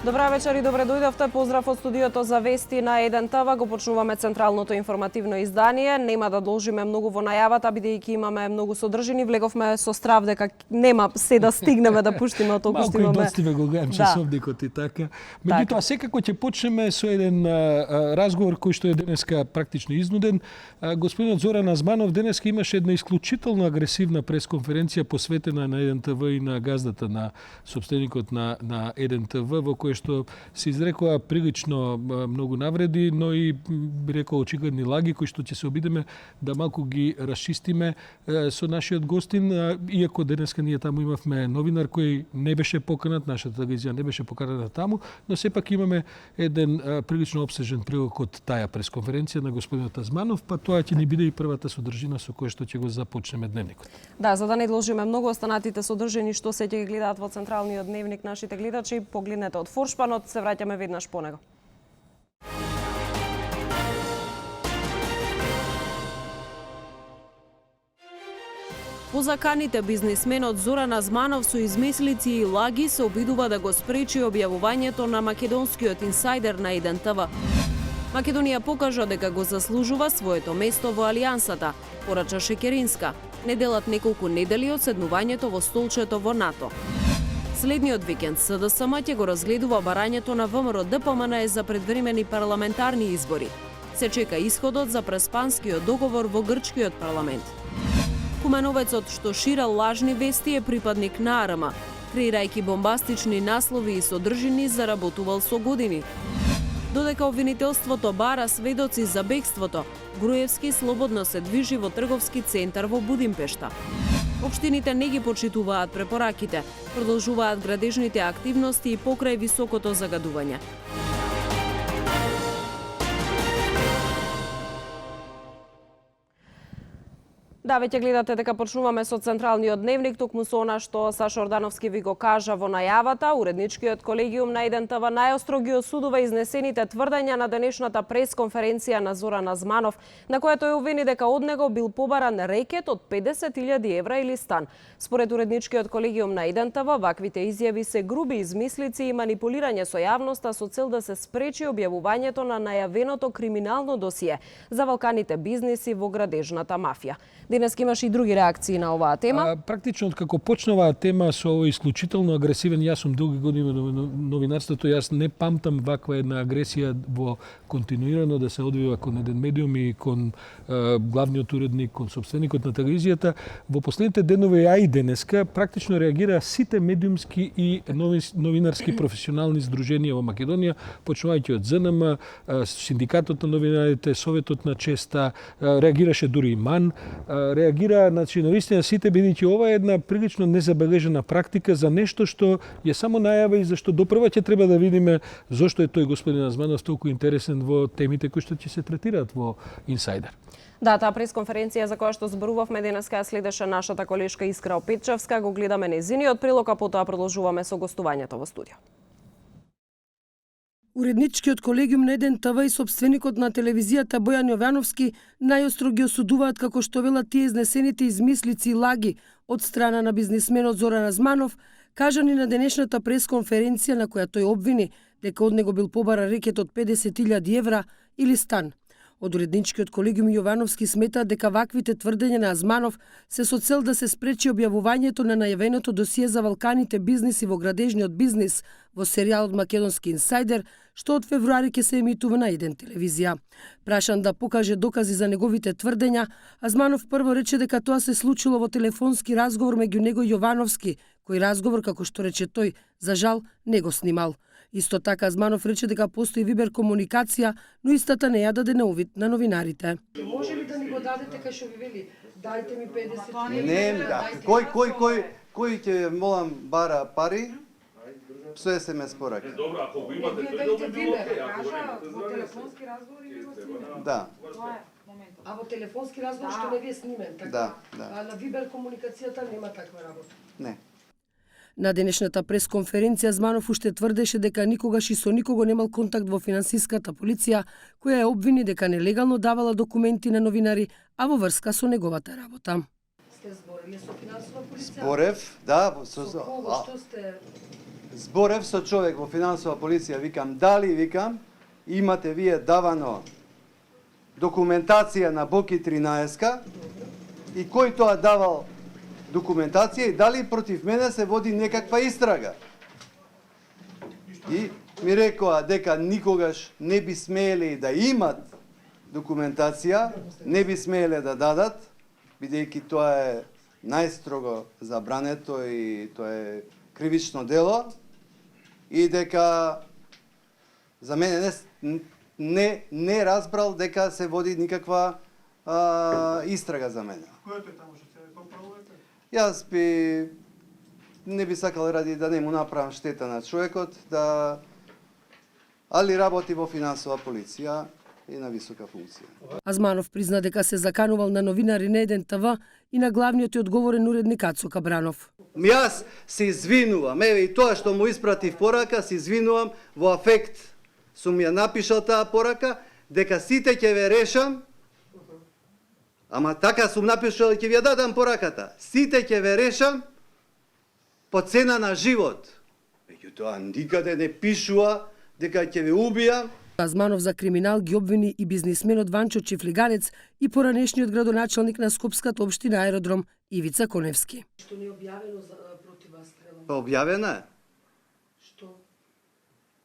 Добра вечер и добре дојдовте. Поздрав од студиото за вести на 1 ТВ. Го почнуваме централното информативно издание. Нема да должиме многу во најавата, бидејќи имаме многу содржини. Влеговме со страв дека нема се да стигнеме да пуштиме од толку што имаме. Малку и достиве го гледам часовникот и така. Меѓутоа, секако ќе почнеме со еден разговор кој што е денеска практично изнуден. Господинот Зоран Азманов денеска имаше една исклучително агресивна пресконференција посветена на 1 ТВ и на газдата на собственикот на 1 ТВ, во кој што се изрекоа прилично многу навреди, но и би рекол очигледни лаги кои што ќе се обидеме да малку ги расчистиме со нашиот гостин, иако денеска ние таму имавме новинар кој не беше поканат, нашата телевизија не беше поканета таму, но сепак имаме еден прилично обсежен прилог од таа пресконференција на господинот Азманов, па тоа ќе ни биде и првата содржина со која што ќе го започнеме дневникот. Да, за да не должиме многу, останатите содржини што се ќе ги гледаат во централниот дневник нашите гледачи, погледнете од Форшпанот, се враќаме веднаш по него. Позаканите бизнисменот Зоран Азманов со измислици и лаги се обидува да го спречи објавувањето на македонскиот инсайдер на 1 ТВ. Македонија покажа дека го заслужува своето место во Алијансата, порача Шекеринска. Неделат неколку недели од седнувањето во столчето во НАТО. Следниот викенд СДСМ ќе го разгледува барањето на ВМРО ДПМН за предвремени парламентарни избори. Се чека исходот за преспанскиот договор во грчкиот парламент. Куменовецот што ширал лажни вести е припадник на АРМ, креирајќи бомбастични наслови и содржини заработувал со години. Додека обвинителството бара сведоци за бегството, Груевски слободно се движи во трговски центар во Будимпешта. Општините не ги почитуваат препораките, продолжуваат градежните активности и покрај високото загадување. Да, веќе гледате дека почнуваме со централниот дневник, токму со она што Саша Ордановски ви го кажа во најавата. Уредничкиот колегиум на 1 ТВ најостро ги осудува изнесените тврдења на денешната пресконференција на Зоран Азманов, на која тој обвини дека од него бил побаран рекет од 50.000 евра или стан. Според уредничкиот колегиум на 1 ТВ, ваквите изјави се груби измислици и манипулирање со јавноста со цел да се спречи објавувањето на најавеното криминално досие за валканите бизниси во градежната мафија. Денеска имаш и други реакции на оваа тема. Практично, како почна оваа тема со овој исклучително агресивен, јас сум долги години во новинарството, јас не памтам ваква една агресија во континуирано да се одвива кон еден медиум и кон главниот уредник, кон собственикот на телевизијата. Во последните денови, а и денеска, практично реагираа сите медиумски и новинарски професионални здруженија во Македонија, почнувајќи од ЗНМ, Синдикатот на новинарите, Советот на честа, реагираше дури и МАН, реагира, значи, навистина сите, бидејќи ова е една прилично незабележена практика за нешто што е само најава и зашто допрва ќе треба да видиме зошто е тој господин Азманов толку интересен во темите кои што ќе се третираат во Инсайдер. Да, таа пресконференција за која што зборувавме денеска следеше нашата колешка Искра Опетчевска, го гледаме нејзиниот прилог, а потоа продолжуваме со гостувањето во студио. Уредничкиот колегиум на 1 ТВ и собственикот на телевизијата Бојан Јовановски најостро ги осудуваат како што велат тие изнесените измислици и лаги од страна на бизнисменот Зоран Азманов, кажани на денешната пресконференција на која тој обвини дека од него бил побара рекет од 50.000 евра или стан. Од уредничкиот колегиум Јовановски смета дека ваквите тврдења на Азманов се со цел да се спречи објавувањето на најавеното досие за валканите бизниси во градежниот бизнис во серијалот Македонски инсайдер, што од февруари ќе се емитува на 1 телевизија. Прашан да покаже докази за неговите тврдења, Азманов прво рече дека тоа се случило во телефонски разговор меѓу него и Јовановски, кој разговор, како што рече тој, за жал не го снимал. Исто така Азманов рече дека постои вибер комуникација, но истата не ја даде на увид на новинарите. Може ли да ни го дадете кај што ви вели? Дајте ми 50. Не, да. Кој ќе молам бара пари? Со СМС пораки. Добро, ако го имате, Вие дајте вибер, кажа во телефонски разговори ви го снимен. Да. А во телефонски разговор што не ви е снимен, така? Да. А на вибер комуникацијата нема таква работа. Не. На денешната пресконференција Азманов уште тврдеше дека никогаш и со никого немал контакт во финансиската полиција, која ја обвини дека нелегално давала документи на новинари, а во врска со неговата работа. Сте зборили со финансова полиција? Зборев, да. Со кого? Што сте зборев со човек во финансова полиција, викам, дали, викам, имате вие давано документација на Боки 13 и кој тоа давал документација и дали против мене се води некаква истрага. И ми рекоа дека никогаш не би смееле да имат документација, не би смееле да дадат, бидејќи тоа е најстрого забрането и тоа е кривично дело, и дека за мене не разбрал дека се води никаква истрага за мене. Којато е таму што се поправувате? Јас не би сакал ради да не му направам штета на човекот, али работи во финансова полиција и на висока функција. Азманов призна дека се заканувал на новинари на Еден ТВ и на главниот и одговорен уредник Ацо Кабранов. Јас се извинувам, еве и тоа што му испратив порака, се извинувам, во афект сум ја напишал таа порака, дека сите ќе ве решам, ама така сум напишал и ќе ви ја дадам пораката. Сите ќе ве решам по цена на живот. Меѓутоа, никаде не пишува дека ќе ве убијам. Азманов за криминал ги обвини и бизнисменот Ванчо Чифлиганец и поранешниот градоначалник на Скопската општина Аеродром Ивица Коневски. Што не е објавено против вас стрелом? Па објавена е. Што?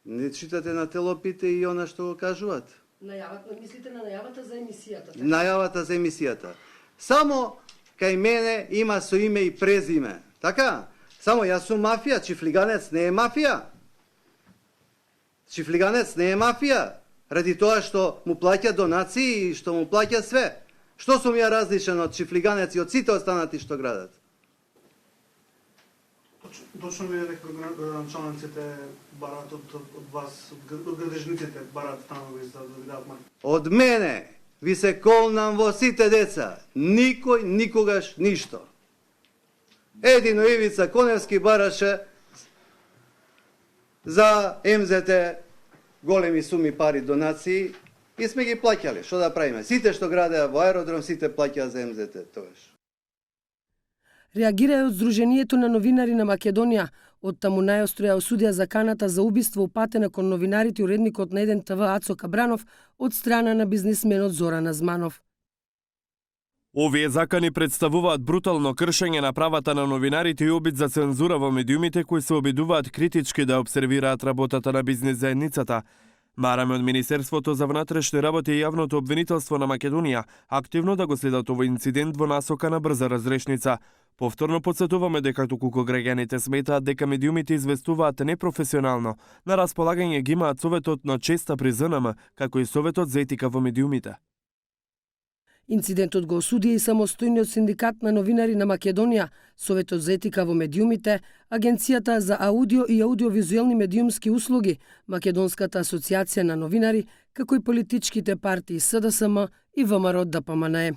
Не читате на телопите и она што го кажуваат. Најавата, мислите на најавата за емисијата? Така? Најавата за емисијата. Само кај мене има со име и презиме. Така? Само јас сум мафија, Чифлиганец не е мафија. Чифлиганец не е мафија, ради тоа што му плаќа донации и што му плаќа све. Што сум ја различен од Чифлиганец и од сите останати што градат? Точно ви е дека градоначалниците барат од вас, од градежниците барат станови за да ви дадат мафија? Од мене ви се колнам во сите деца. Никој никогаш ништо. Едино Ивица Коневски бараше за МЗТ големи суми пари донации и сме ги плаќале. Што да правиме? Сите што градеа во аеродром, сите плаќаа за МЗТ тогаш. Реагира и од Сдруженијето на новинари на Македонија. Од таму најостро ја осудија заканата за убиство упатена кон новинарите и уредникот на Еден ТВ Ацо Кабранов од страна на бизнисменот Зоран Азманов. Овие закани представуваат брутално кршење на правата на новинарите и обид за цензура во медиумите кои се обидуваат критички да обсервираат работата на бизнис заедницата. Бараме од Министерството за внатрешни работи и јавното обвинителство на Македонија активно да го следат овој инцидент во насока на брза разрешница. Повторно подсетуваме дека доколку граѓаните сметаат дека медиумите известуваат непрофесионално, на располагање ги имаат Советот на честа при ЗНМ, како и Советот за етика во медиумите. Инцидентот го осудија и самостојниот синдикат на новинари на Македонија, Советот за етика во медиумите, Агенцијата за аудио и аудиовизуелни медиумски услуги, Македонската асоциација на новинари, како и политичките партии СДСМ и ВМРО ДПМНЕ.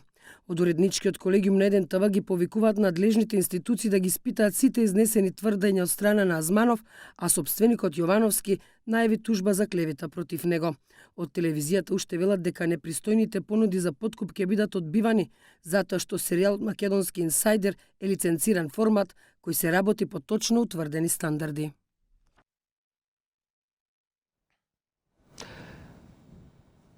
Од уредничкиот колегиум на Еден ТВ ги повикуваат надлежните институции да ги испитаат сите изнесени тврдења од страна на Азманов, а сопственикот Јовановски најави тужба за клевета против него. Од телевизијата уште велат дека непристојните понуди за подкуп ќе бидат одбивани, затоа што серијал Македонски инсайдер е лиценциран формат кој се работи по точно утврдени стандарди.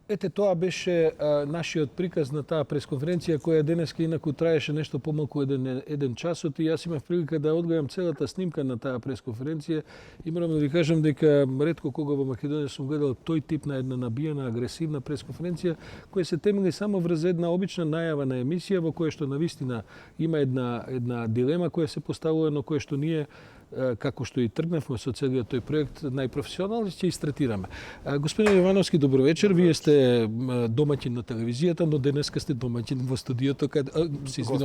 Ете, тоа беше нашиот приказ на таа пресконференција која денеска инаку траеше нешто помалку еден часот и јас имав прилика да одгледам целата снимка на таа пресконференција и морам да ви кажам дека ретко кога во Македонија сум гледал тој тип на една набиена, агресивна пресконференција која се темели само врз една обична најава на емисија во која што навистина има една дилема која се поставува, но која што ние како што и тргнавме со целиот тој проект, најпрофесионално ќе истретираме. Господин Јовановски, добро вечер. Вие сте домаќин на телевизијата, но денеска сте домаќин во студиото,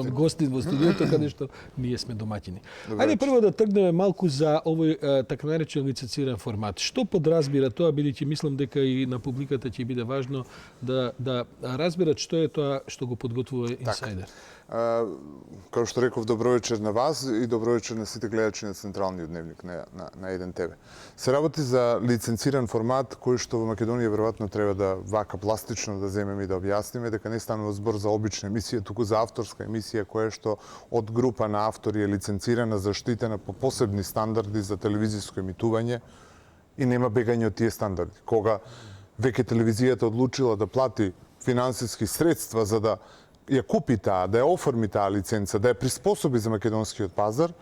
гостин во студиото, каде што ние сме домаќини. Ајде прво да тргнеме малку за овој така наречен лиценциран формат. Што подразбира тоа, бидејќи мислам дека и на публиката ќе биде важно да разберат што е тоа што го подготвува инсайдер. Како што реков, добро вечер на вас и добро вечер на сите гледачи на Централниот дневник на Еден ТВ. Се работи за лиценциран формат кој што во Македонија веројатно треба да вака пластично да земеме и да објасниме дека не станува збор за обична емисија, туку за авторска емисија која што од група на автори е лиценцирана, заштитена по посебни стандарди за телевизиско емитување и нема бегање од тие стандарди. Кога веќе телевизијата одлучила да плати финансиски средства за да ја купи таа, да ја оформи таа лиценца, да ја приспособи за македонскиот пазар,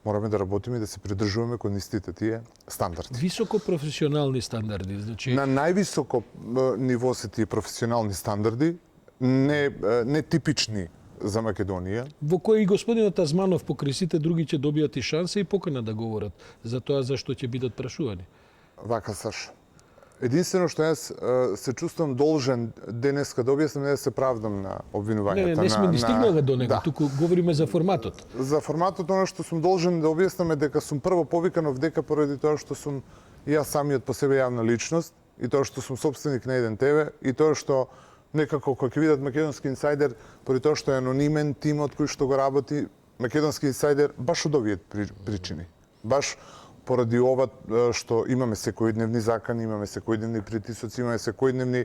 мораме да работиме и да се придржуваме кон истите тие стандарди. Високо професионални стандарди, значи На највисоко ниво се тие професионални стандарди, не типични за Македонија. во кои и господинот Азманов покрај сите други ќе добијат и шанса и покана да говорат за тоа зашто ќе бидат прашувани. Вака, Саша. Единствено што јас се чувствувам должен денеска да објаснам, не да се правдам на обвинувањата. Не сме ни стигнале до него, Да. туку говориме за форматот. За форматот, оно што сум должен да објаснам е дека сум прво повикан овдека поради тоа што сум и јас самиот по себе јавна личност и тоа што сум собственик на Еден ТВ и тоа што некако кога ќе видат Македонски инсайдер, поради тоа што е анонимен тимот кој што го работи Македонски инсайдер баш од овие причини. Баш поради ова што имаме секојдневни закани, имаме секојдневни притисоци, имаме секојдневни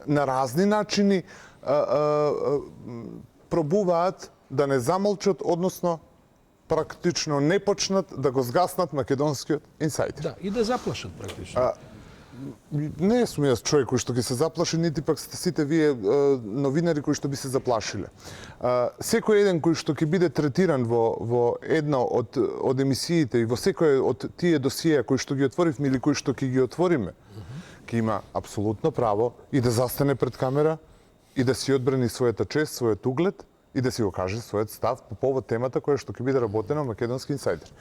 на разни начини пробуваат да не замолчат, односно практично не почнат да го згаснат Македонскиот инсайдер. Да, и да заплашат практично. Не сум јас човек кој што ќе се заплаши, нити пак сите вие новинари кои што би се заплашиле. Секој еден кој што ќе биде третиран во една од емисиите и во секој од тие досиеа кои што ги отворивме или кои што ќе ги отвориме, ќе има апсолутно право и да застане пред камера и да си одбрани својата чест, својот углед и да си го каже својот став по повод темата која што ќе биде работена во Македонски инсайдер.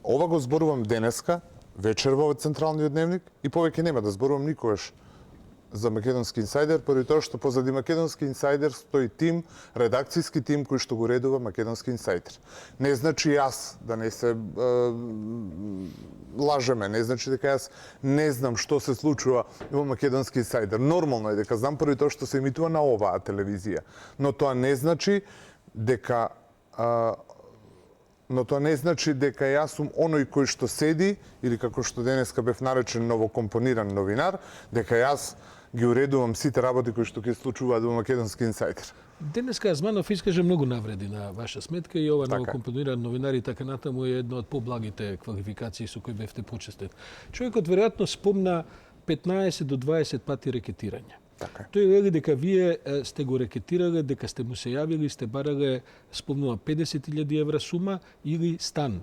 Ова го зборувам денеска, вечер во Централниот дневник и повеќе нема да зборувам никогаш за Македонски инсайдер, поради тоа што позади Македонски инсайдер стои тим, редакцијски тим кој што го редува Македонски инсайдер. Не значи јас да не се лажеме, не значи дека јас не знам што се случува во Македонски инсайдер. Нормално е дека знам поради тоа што се емитува на оваа телевизија, но тоа не значи дека јас сум оној кој што седи, или како што денеска бев наречен новокомпониран новинар, дека јас ги уредувам сите работи кои што ќе случуваат во Македонски инсайдер. Денеска Азманов искаже многу навреди на ваша сметка и ова новокомпониран новинар и така натаму е една од поблагите квалификации со кои бевте почестен. Човекот веројатно спомна 15 до 20 пати рекетирање. Така. Тој вели дека вие сте го рекетирале, дека сте му се јавили, сте барале, спомнува 50.000 евра сума или стан.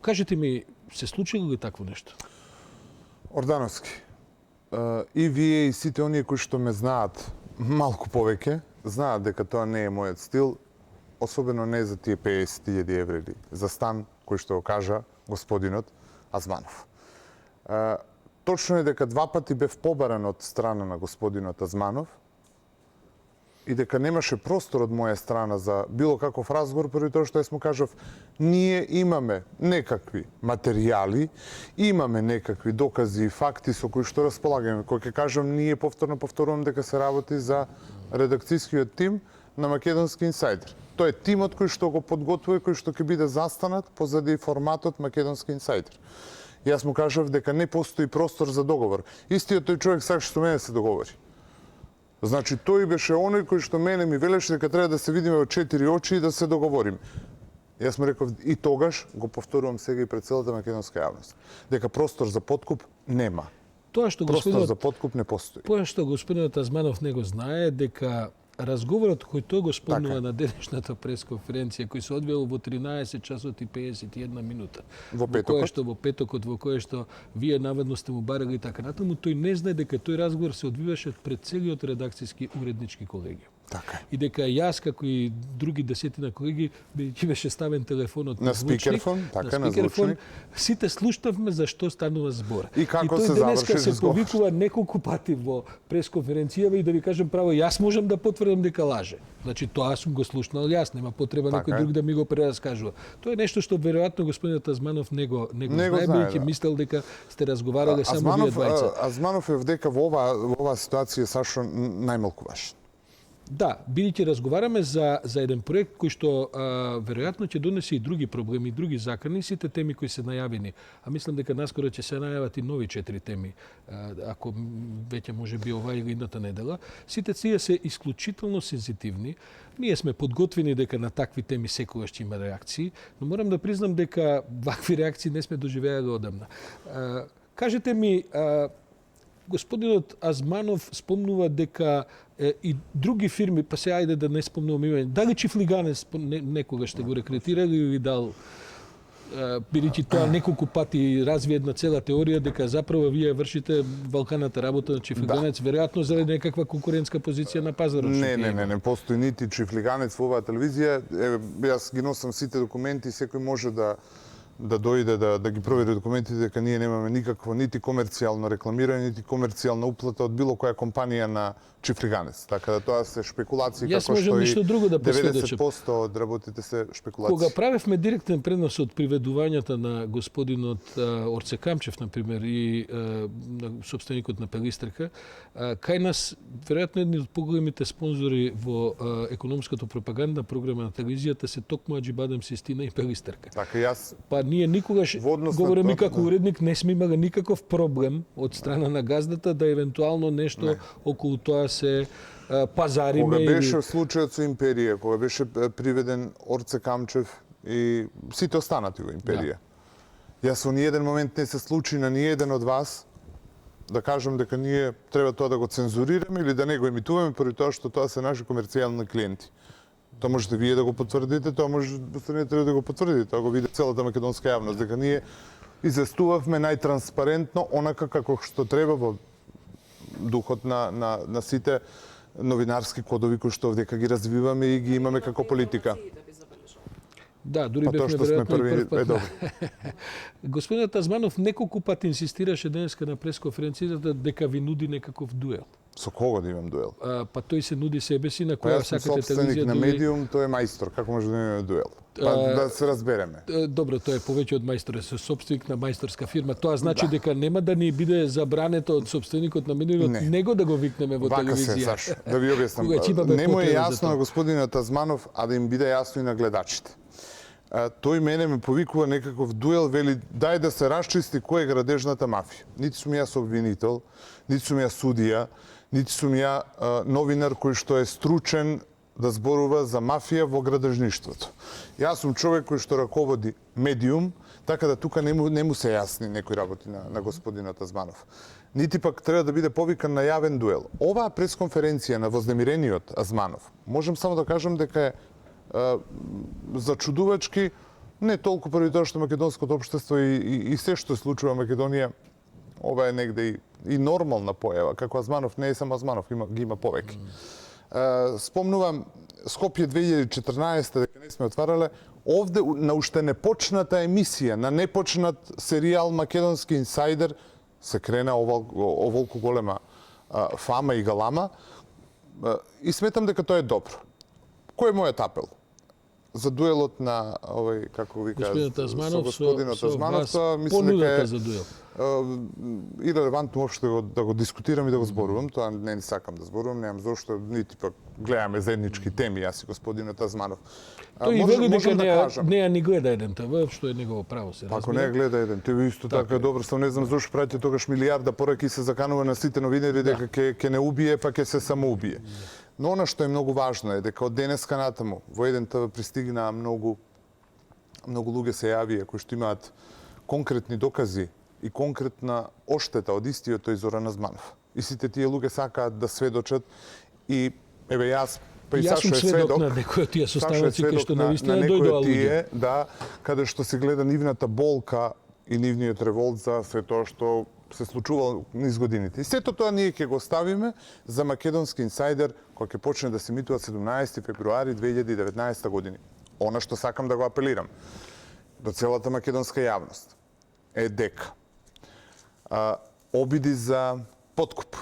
Кажете ми, се случило ли такво нешто? Ордановски, и вие и сите оние кои што ме знаат малку повеќе, знаат дека тоа не е мојот стил, особено не за тие 50.000 евра или за стан кој што го кажа господинот Азманов. Точно е дека два пати бев побаран од страна на господинот Азманов и дека немаше простор од моја страна за било каков разговор, поради тоа што јас му кажав, ние имаме некакви материјали, имаме некакви докази и факти со кои што располагаме. Кој ќе кажам, ние повторувам дека се работи за редакцијскиот тим на Македонски инсайдер. Тоа е тимот кој што го подготвува, кој што ќе биде застанат позади форматот Македонски инсайдер. Јас му кажав дека не постои простор за договор. Истиот тој човек сакаше што мене се договори. Значи, тој беше оној кој што мене ми велеше дека треба да се видиме во 4 очи и да се договориме. Јас му реков и тогаш, го повторувам сега и пред целата македонска јавност, дека простор за подкуп нема. Тоа што Простор за подкуп не постои. Тоа што господинот Азманов не го знае, дека разговорот кој тој го спомнува Така. на денешната пресконференција, кој се одвил во 13 часот и 51 минута. Во петокот. Во петокот, во кој што вие наведно сте му барали и така натаму, тој не знае дека тој разговор се одвиваше пред целиот редакцијски уреднички колегиум. Така. И дека јас, како и други десетина колеги, ќе беше ставен телефонот На звучник, спикерфон, така, на спикерфон. звучник. Сите слушнавме за што станува збор. И како тој се денеска заврши се разговор. повикува неколку пати во пресконференцијава и да ви кажам право, јас можам да потврдам дека лаже. Значи тоа сум го слушнал јас, нема потреба Така некој е. друг да ми го прераскажува. Тоа е нешто што веројатно господинот Азманов не го Не знае, го знае, бидејќи да. мислел дека сте разговарале само вие двајца. Азманов е вдека во оваа ситуација, Сашо, најмалку важен. Да, бидејќи разговараме за еден проект кој што веројатно ќе донесе и други проблеми, и други закани, сите теми кои се најавени. А мислам дека наскоро ќе се најават и нови 4 теми, ако веќе може би ова или едната недела. Сите тие се исклучително сензитивни. Ние сме подготвени дека на такви теми секогаш ќе има реакции, но морам да признам дека вакви реакции не сме доживеали одамна. Кажете ми, господинот Азманов спомнува дека и други фирми, па се ајде да не спомнувам име, дали Чифлиганец некогаш сте го рекретирали или дал, бидејќи тоа неколку пати разви една цела теорија дека заправо вие вршите валканата работа на Чифлиганец, веројатно за некаква конкурентска позиција на пазарот. Не постои нити Чифлиганец во оваа телевизија. Јас ги носам сите документи, секој може да дојде да ги провери документите, дека ние немаме никакво нити комерцијално рекламирање, нити комерцијална уплата од било која компанија на Чифлиганец. Така да тоа се шпекулации, како што и да 90% од работите се шпекулации. Кога правевме директен пренос од приведувањата на господинот Орце Камчев, например, и на собственикот на Пелистрка, кај нас, веројатно, едни од поголемите спонзори во економската пропагандна програма на телевизијата се токму Аџибадем Систина и Пелистрка. Така јас Па ние никогаш, говорам и како уредник, не сме имали никаков проблем од страна на газдата да евентуално нешто околу тоа се пазариме. Кога беше случајот со Империја, кога беше приведен Орце Камчев и сите останати во Империја. Јас во ниеден момент не се случи на ниеден од вас да кажам дека ние треба тоа да го цензурираме или да не го емитуваме, поради тоа што тоа се наши комерцијални клиенти. Тоа можете вие да го потврдите, тоа може да го потврдите, тоа го види целата македонска јавност, дека ние известувавме најтранспарентно онака како што треба во духот на сите новинарски кодови кои што овдека ги развиваме и ги имаме како политика. Да, дури бевме веројатно и прв пат. Господинот Азманов неколку пати инсистираше денеска на пресконференцијата дека ви нуди некаков дуел. Со кого да имам дуел? Па тој се нуди себе си на која сакате телевизија. Собственик на медиум, тој е мајстор. Како може да имаме дуел? Па да се разбереме. Добро, тој е повеќе од мајстор, е собственик на мајсторска фирма. Тоа значи дека нема да ни биде забрането од собственикот на медиумот него да го викнеме во телевизија. Вака се, Саш, да ви објаснам. Не му е јасно на господинот Азманов, а да им биде јасно и на гледачите. Тој мене ме повикува некаков дуел, вели дај да се расчисти кој е градежната мафија. Нити сум јас обвинител, нити сум јас судија, нити сум ја новинар кој што е стручен да зборува за мафија во градежништвото. Јас сум човек кој што раководи медиум, така да тука не му се јасни некои работи на господинот Азманов. Нити пак треба да биде повикан на јавен дуел. Оваа пресконференција на вознемирениот Азманов, можам само да кажам дека е зачудувачки, не толку поради тоа што македонското општество и се што се случува во Македонија, ова е негде и нормална појава, како Азманов не е само Азманов, ги има повеќе. Спомнувам Скопје 2014 дека не сме отварале, овде на уште непочната емисија, на непочнат серијал Македонски инсайдер се крена оволку голема фама и галама и сметам дека тоа е добро. Кој е мојот апел? За дуелот на овој, како ви кажа, со господинот Азманов, тоа мислам дека е ирелевантно општо да го дискутирам и да го зборувам, тоа не сакам да зборувам, немам зошто, нити пак гледаме заеднички теми, јас и господинот Азманов. Тој и вели дека не ни гледа еден ТВ, што е негово право се разбира. Ако не гледа еден, тој исто така е добро, сам не знам зошто праќа тогаш милијарда пораки се заканува на сите новинари дека ќе не убие, па ќе се самоубие. Но она што е многу важно е дека од денеска натаму во еден ТВ пристигнаа многу луѓе се јавија кои што имаат конкретни докази и конкретна оштета од истиот тој Зоран Азманов. И сите тие луѓе сакаат да сведочат и еве јас па и Сашо е сведок на некои од тие составници кои што навистина дојдоа луѓе. Да, каде што се гледа нивната болка и нивниот револт за се тоа што се случувало низ годините. И сето тоа ние ќе го оставиме за Македонски инсайдер кој ќе почне да се емитува 17 февруари 2019 година. Она што сакам да го апелирам до целата македонска јавност е дека обиди за подкуп,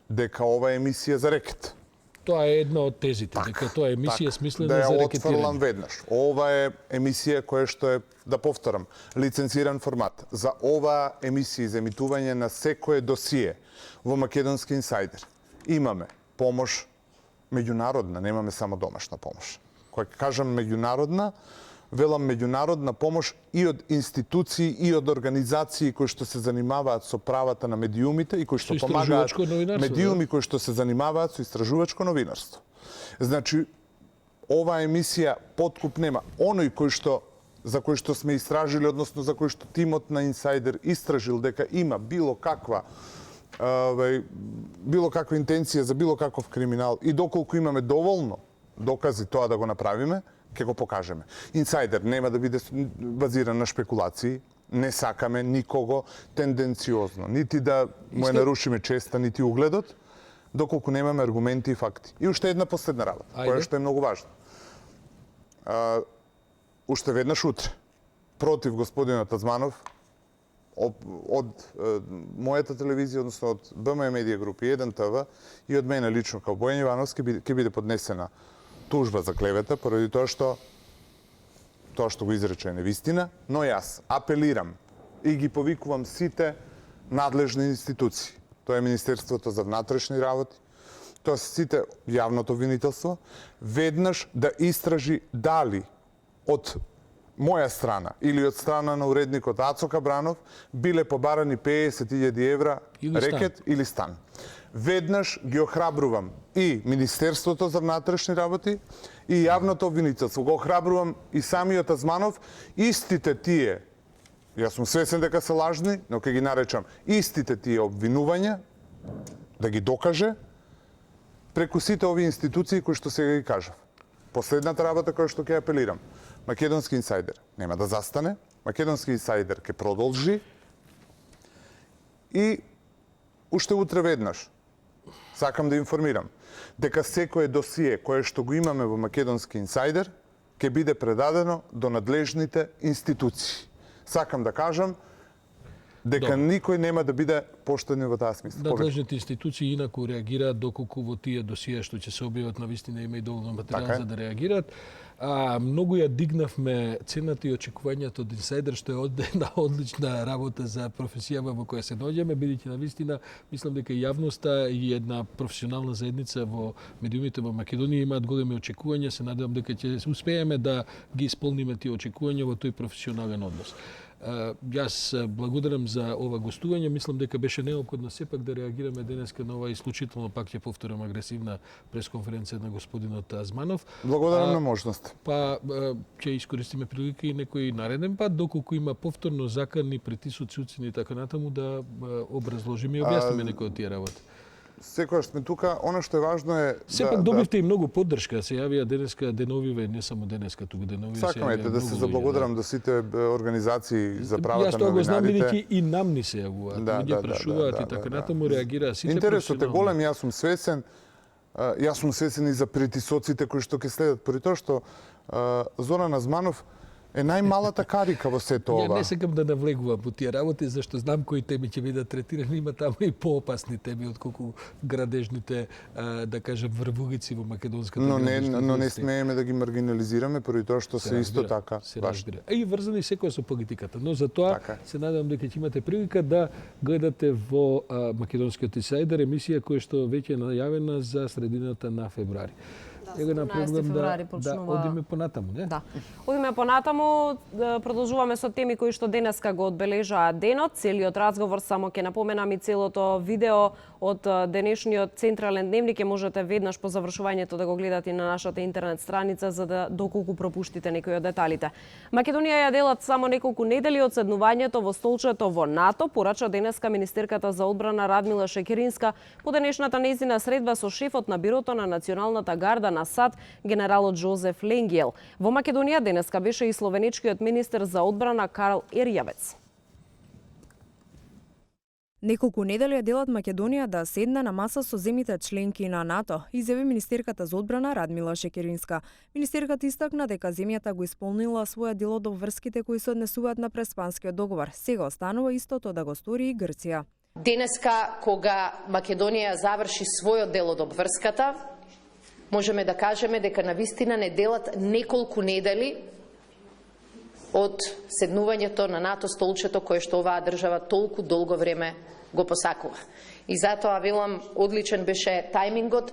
дека ова е емисија за рекет. Тоа е една од тезите, дека тоа е емисија смислена за рекетирање. Да ја отфрлам веднаш. Ова е емисија која што е, да повторам, лицензиран формат. За ова емисија за емитување на секое досие во Македонски инсайдер имаме помош меѓународна, немаме само домашна помош. Кога кажам меѓународна, велам меѓународна помош и од институции и од организации кои што се занимаваат со правата на медиумите и кои што помагаат медиуми кои што се занимаваат со истражувачко новинарство. Значи, ова емисија подкуп нема. Оној за кој што сме истражили, односно за кој што тимот на Инсайдер истражил дека има било каква интенција за било каков криминал и доколку имаме доволно докази тоа да го направиме, ќе го покажеме. Инсайдер нема да биде базиран на шпекулации, не сакаме никого тенденциозно, нити да му ја нарушиме честа, нити угледот, доколку немаме аргументи и факти. И уште една последна работа, која што е многу важна. Уште веднаш утре, против господинот Тазманов, од мојата телевизија, односно од БМ Медија групи 1 ТВ и од мене лично као Бојан Ивановски ќе биде поднесена тужба за клевета, поради тоа што го изрече невистина, но јас апелирам и ги повикувам сите надлежни институции. Тоа е Министерството за внатрешни работи, тоа се сите јавното обвинителство, веднаш да истражи дали од моја страна или од страна на уредникот Ацо Кабранов биле побарани 50.000 евра рекет или стан. Веднаш ги охрабрувам и Министерството за внатрешни работи и јавното обвинителство. Го охрабрувам и самиот Тазманов, истите тие, јас сум свесен дека се лажни, но ќе ги наречам истите тие обвинувања, да ги докаже преку сите овие институции кои што сега ги кажав. Последната работа која што ќе апелирам. Македонски инсайдер нема да застане, Македонски инсайдер ќе продолжи и уште утре веднаш сакам да информирам дека секое досие кое што го имаме во Македонски инсайдер ќе биде предадено до надлежните институции. Сакам да кажам дека никој нема да биде поштеден во таа смисла. Надлежните институции инаку реагираат доколку во тие досија што ќе се објават навистина има и доволно материјал за да реагираат. Многу ја дигнавме цената и очекувањето од Инсайдер, што е една одлична работа за професијава во која се наоѓаме, бидејќи навистина мислам дека јавноста и една професионална заедница во медиумите во Македонија имаат големи очекувања, се надевам дека ќе успееме да ги исполниме тие очекувања во тој професионален однос. Јас благодарам за ова гостување. Мислам дека беше неопходно сепак да реагираме денеска на ова исклучително, пак ќе повторам, агресивна пресконференција на господинот Тазманов. Благодарам на можност. Па ќе искористиме прилика и некој нареден пат, доколку има повторно закани, притисоци, уцени и така натаму, да образложиме и објасниме некои од тие работи. Секогаш сме тука, она што е важно е сепак добивте и многу поддршка, се јавија денеска деновиве, не само денеска, туку деновиве. Сакаме да се заблагодарам до сите организации за правата на новинарите. Јас тоа го знам, бидејќи и нам ни се јавуваат, луѓе прашуваат и така натаму реагираат сите. Интересот е голем, јас сум свесен и за притисоците кои што ќе следат, поради тоа што Зоран Азманов е најмалата карика во сето ова. Ја не сакам да навлегувам во тие работи, зашто знам кои теми ќе бидат третирани, има таму и поопасни теми отколку градежните, да кажем, врвугици во македонската градежна. Но не смееме да ги маргинализираме поради тоа што се исто така важни. И врзани секоја со политиката, но за тоа се надевам дека ќе имате прилика да гледате во Македонскиот инсайдер емисија која што веќе е најавена за средината на февруари. Ево на проблем да одиме понатаму, не? Да. Одиме понатаму, продолжуваме со теми кои што денеска го одбележаа денот. Целиот разговор, само ќе напоменам и целото видео од денешниот централен дневник ќе можете веднаш по завршувањето да го гледате на нашата интернет страница за да доколку пропуштите некои од деталите. Македонија ја делат само неколку недели од седнувањето во столчето во НАТО, порача денеска министерката за одбрана Радмила Шекеринска по денешната нејзина средба со шефот на бирото на Националната гарда на САД, генералот Жозеф Ленгиел. Во Македонија денеска беше и словеничкиот министер за одбрана Карл Ерјавец. Неколку недели ја делат Македонија да седне на маса со земјите членки на НАТО, изјави министерката за одбрана Радмила Шекеринска. Министерката истакна дека земјата го исполнила своја дел од обврските кои се однесуваат на Преспанскиот договор. Сега останува истото да го стори и Грција. Денеска, кога Македонија заврши својот дел од обврската, можеме да кажеме дека навистина не делат неколку недели од седнувањето на НАТО столчето кое што оваа држава толку долго време го посакува. И затоа велам, одличен беше тајмингот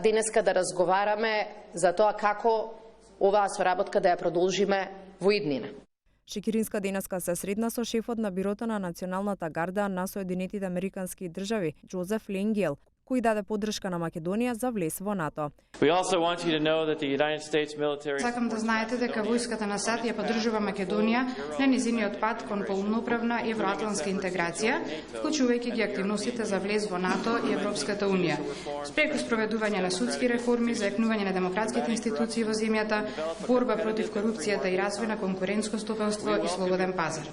денеска да разговараме за тоа како оваа соработка да ја продолжиме во иднина. Шекеринска денеска се средна со шефот на Бирото на Националната гарда на Соединетите Американски држави, Джозеф Ленгел, кој даде поддршка на Македонија за влез во НАТО. Сакам да знаете дека војската на САД ја поддржува Македонија на низиниот пат кон полноправна евроатлантска интеграција, вклучувајќи ги активностите за влез во НАТО и Европската унија, спреку спроведување на судски реформи, зајакнување на демократските институции во земјата, борба против корупцијата и развој на конкурентско стопанство и слободен пазар.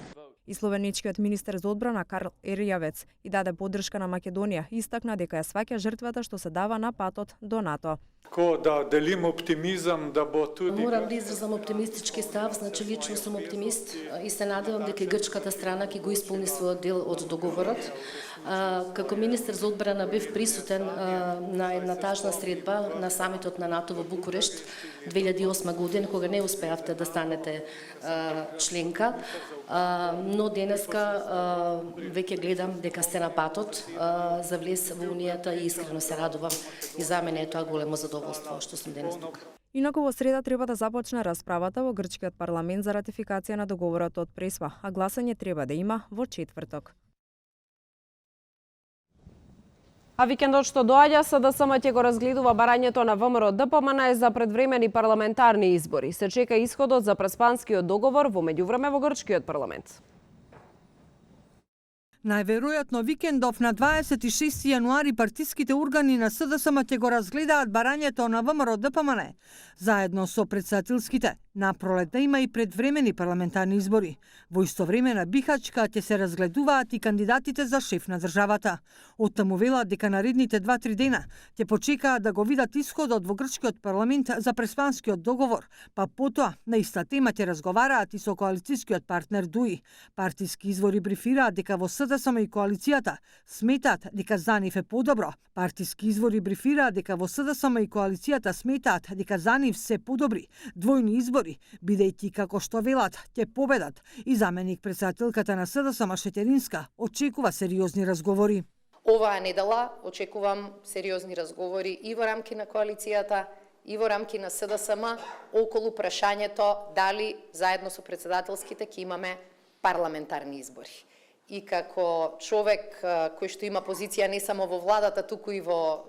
И словеничкиот министер за одбрана Карл Ерјавец и даде поддршка на Македонија, истакна дека ја сваќа жртвата што се дава на патот до НАТО. Да делим оптимизам да бо туди... Морам да изразам оптимистички став, значи лично сум оптимист и се надевам дека грчката страна ќе го исполни својот дел од договорот. Како министер за одбрана бев присутен на една тажна средба на самитот на НАТО во Букурешт 2008 година, кога не успеавте да станете членка, но денеска веќе гледам дека сте на патот за влез во Унијата и искрено се радувам и за мене е тоа големо задоволство што сум денес тука. Инаку во среда треба да започне расправата во грчкиот парламент за ратификација на договорот од Преспа, а гласање треба да има во четврток. А викендот што доаѓа, СДСМ ќе го разгледува барањето на ВМРО ДПМН за предвремени парламентарни избори. Се чека исходот за преспанскиот договор во меѓувреме во грчкиот парламент. Најверојатно викендов на 26 јануари партиските органи на СДСМ ќе го разгледаат барањето на ВМРО ДПМН. Заедно со претседателските, на пролетта има и предвремени парламентарни избори. Во исто време на Бихачка ќе се разгледуваат и кандидатите за шеф на државата. Оттаму велат дека наредните 2-3 дена ќе почекаат да го видат исходот во грчкиот парламент за преспанскиот договор, па потоа на иста тема ќе разговараат и со коалицијскиот партнер ДУИ. Партиски извори брифираат дека во СДСМ и коалицијата сметаат дека за нив е подобро. Партиски извори брифираат дека во СДСМ и коалицијата сметаат дека за нив се подобри двојни избори, бидејќи како што велат ќе победат и заменик претседателката на СДСМ Шекеринска очекува сериозни разговори. Оваа недела очекувам сериозни разговори и во рамки на коалицијата и во рамки на СДСМ околу прашањето дали заедно со претседателските ќе имаме парламентарни избори. И како човек кој што има позиција не само во владата, туку и во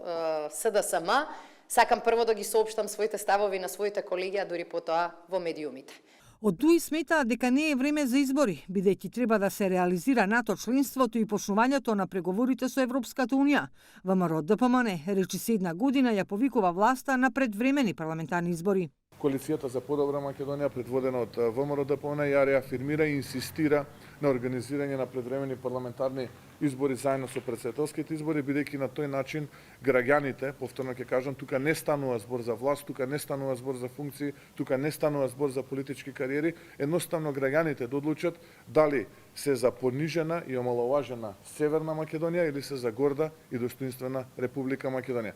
СДСМ, сакам прво да ги соопштам своите ставови на своите колеги, а дури потоа во медиумите. Од ДУИ сметаат дека не е време за избори, бидејќи треба да се реализира НАТО членството и почнувањето на преговорите со Европската унија. ВМРО ДПМН речи се една година ја повикува власта на предвремени парламентарни избори. Коалицијата за подобра Македонија, предводена од ВМРО ДПМН, ја реафирмира и инсистира на организирање на предвремени парламентарни избори заедно со претседателските избори, бидејќи на тој начин граѓаните, повторно ќе кажам, тука не станува збор за власт, тука не станува збор за функции, тука не станува збор за политички кариери, едноставно граѓаните да одлучат дали се за понижена и омаловажена Северна Македонија или се за горда и достоинствена Република Македонија.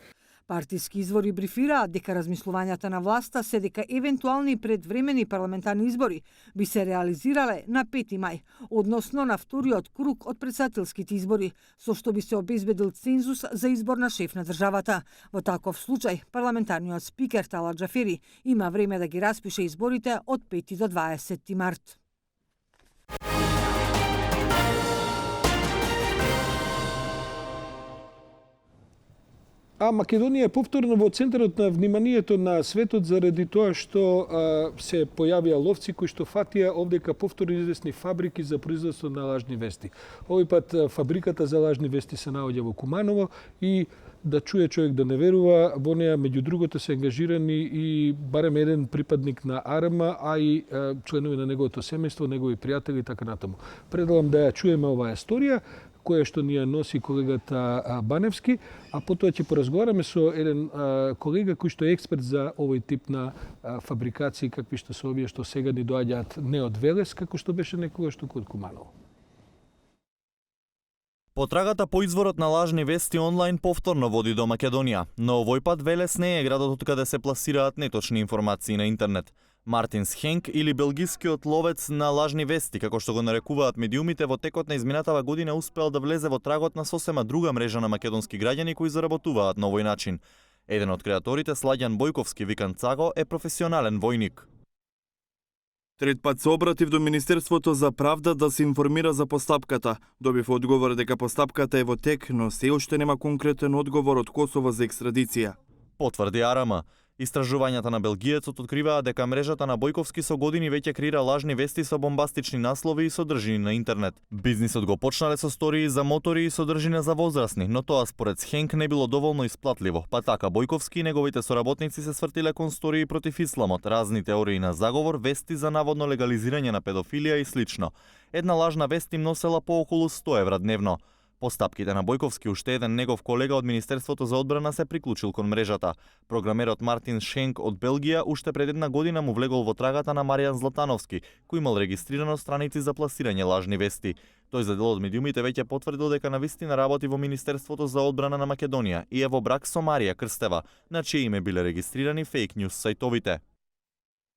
Партиски извори брифираат дека размислувањата на власта се дека евентуални предвремени парламентарни избори би се реализирале на 5 мај, односно на вториот круг од претседателските избори, со што би се обезбедил цензус за избор на шеф на државата. Во таков случај, парламентарниот спикер Талат Џафери има време да ги распише изборите од 5 до 20 март. А Македонија е повторно во центарот на вниманието на светот заради тоа што се појавија ловци кои што фатија овдека повторно известни фабрики за производство на лажни вести. Овој пат фабриката за лажни вести се наоѓа во Куманово и да чуе човек да не верува, во неја меѓу другото се ангажирани и барем еден припадник на АРМ, а и членови на неговото семејство, негови пријатели и така натаму. Предлагам да ја чуеме оваа историја која што ни ја носи колегата Баневски, а потоа ќе поразговараме со еден колега кој што е експерт за овој тип на фабрикации, какви што се овие што сега ни доаѓаат не од Велес, како што беше некогаш туку од Куманово. Потрагата по изворот на лажни вести онлайн повторно води до Македонија, но овој пат Велес не е градот од каде се пласираат неточни информации на интернет. Мартинс Хенк или белгискиот ловец на лажни вести, како што го нарекуваат медиумите, во текот на изминатава година успеал да влезе во трагот на сосема друга мрежа на македонски граѓани кои заработуваат на овој начин. Еден од креаторите, Сладјан Бојковски, викан Цаго, е професионален војник. Трет пат се обратив до Министерството за правда да се информира за постапката. Добив одговор дека постапката е во тек, но се уште нема конкретен одговор од Косово за екстрадиција. Потврди АРМ. Истражувањата на белгиецот откриваат дека мрежата на Бојковски со години веќе креира лажни вести со бомбастични наслови и содржини на интернет. Бизнисот го почнале со стории за мотори и содржина за возрастни, но тоа според Хенк не било доволно исплатливо, па така Бојковски и неговите соработници се свртиле кон стории против исламот, разни теории на заговор, вести за наводно легализирање на педофилија и слично. Една лажна вест им носела по околу 100 евра дневно. Постапките на Бојковски, уште еден негов колега од Министерството за одбрана се приклучил кон мрежата. Програмерот Мартин Шенк од Белгија уште пред една година му влегол во трагата на Маријан Златановски, кој имал регистрирано страници за пласирање лажни вести. Тој за дел од медиумите веќе потврдил дека навистина работи во Министерството за одбрана на Македонија и е во брак со Марија Крстева, на чие име биле регистрирани фейк њуз сајтовите.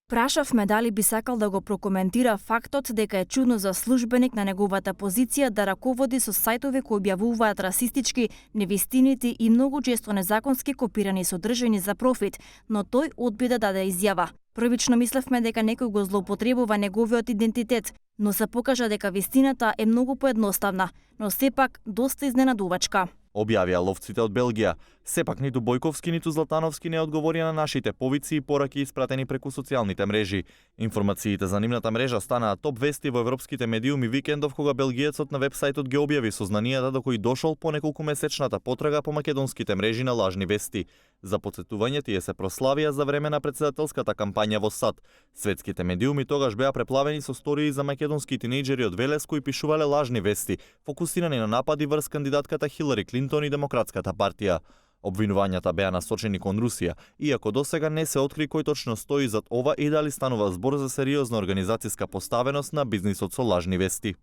Прашавме дали би сакал да го прокоментира фактот дека е чудно за службеник на неговата позиција да раководи со сајтови кои објавуваат расистички, невистинити и многу често незаконски копирани содржини за профит, но тој одби да даде изјава. Првично мислевме дека некој го злоупотребува неговиот идентитет, но се покажа дека вистината е многу поедноставна, но сепак доста изненадувачка. Објавија ловците од Белгија. Сепак ниту Бојковски, ниту Златановски не одговорија на нашите повици и пораки испратени преку социјалните мрежи. Информациите за нивната мрежа станаа топ вести во европските медиуми викендов кога белгиецот на вебсајтот ги објави сознанијата до кои дошол по неколку месечната потрага по македонските мрежи на лажни вести. За потсетување, тие се прославија за време на председателската кампања во САД. Светските медиуми тогаш беа преплавени со стории за македонски тинејџери од Велес кои пишувале лажни вести, фокусирани на напади врз кандидатката Хилари Клинтон и Демократската партија. Обвинувањата беа насочени кон Русија, иако досега не се откри кој точно стои зад ова и дали станува збор за сериозна организацијска поставеност на бизнисот со лажни вести.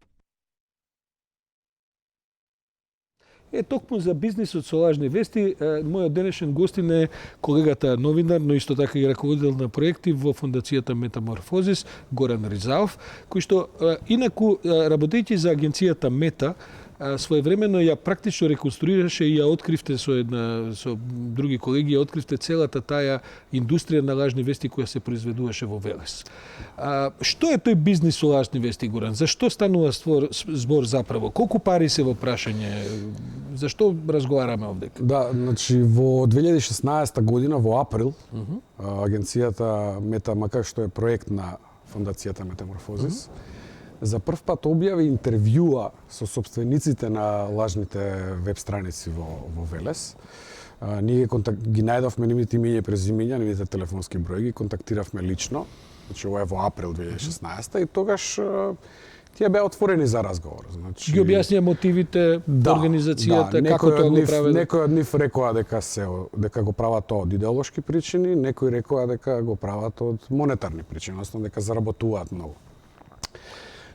Токму за бизнисот со лажни вести, мојот денешен гостин е колегата новинар, но исто така и раководител на проекти во фондацијата Метаморфозис, Горан Ризаов, кој што инаку работејќи за агенцијата Мета, своевремено ја практично реконструираше и ја откривте со други колеги, ја откривте целата таа индустрија на лажни вести која се произведуваше во Велес. Што е тој бизнис со лажни вести, Горан? Зашто станува збор заправо? Колку пари се во прашање? Зашто разговараме овде? Да, значи во 2016 година во април агенцијата Мета, макар што е проект на фондацијата Метаморфозис, за прв пат објави интервјуа со собствениците на лажните веб страници во Велес. Ние ги најдовме нивните имиња и презимиња, нивните телефонски броји, ги контактиравме лично. Значи ова е во април 2016 и тогаш тие беа отворени за разговор. Значи ги објаснија мотивите, организацијата, како тоа го правеле. Некои од нив рекоа дека го прават тоа од идеолошки причини, некои рекоа дека го прават од монетарни причини, односно дека заработуваат многу.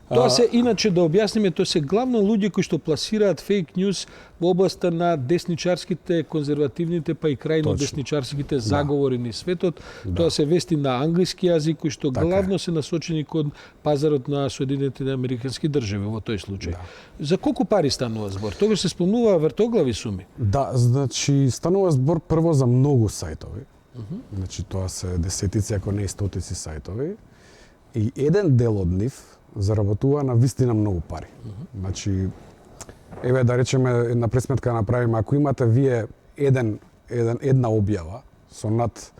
Тоа се, иначе да објасниме, тоа се главно луѓе кои што пласираат фейк њуз во областа на десничарските, конзервативните, па и крајно десничарските заговори низ светот. Тоа се вести на англиски јазик, кои што главно се насочени кон пазарот на Соединетите Американски држави во тој случај. За колку пари станува збор? Тогаш се спомнува вртоглави суми. Да, значи станува збор прво за многу сајтови. Значи тоа се десетици, ако не и стотици сајтови. И еден дел од нив заработува на вистина многу пари. Значи, еве да речеме, една пресметка направиме, ако имате вие една објава со над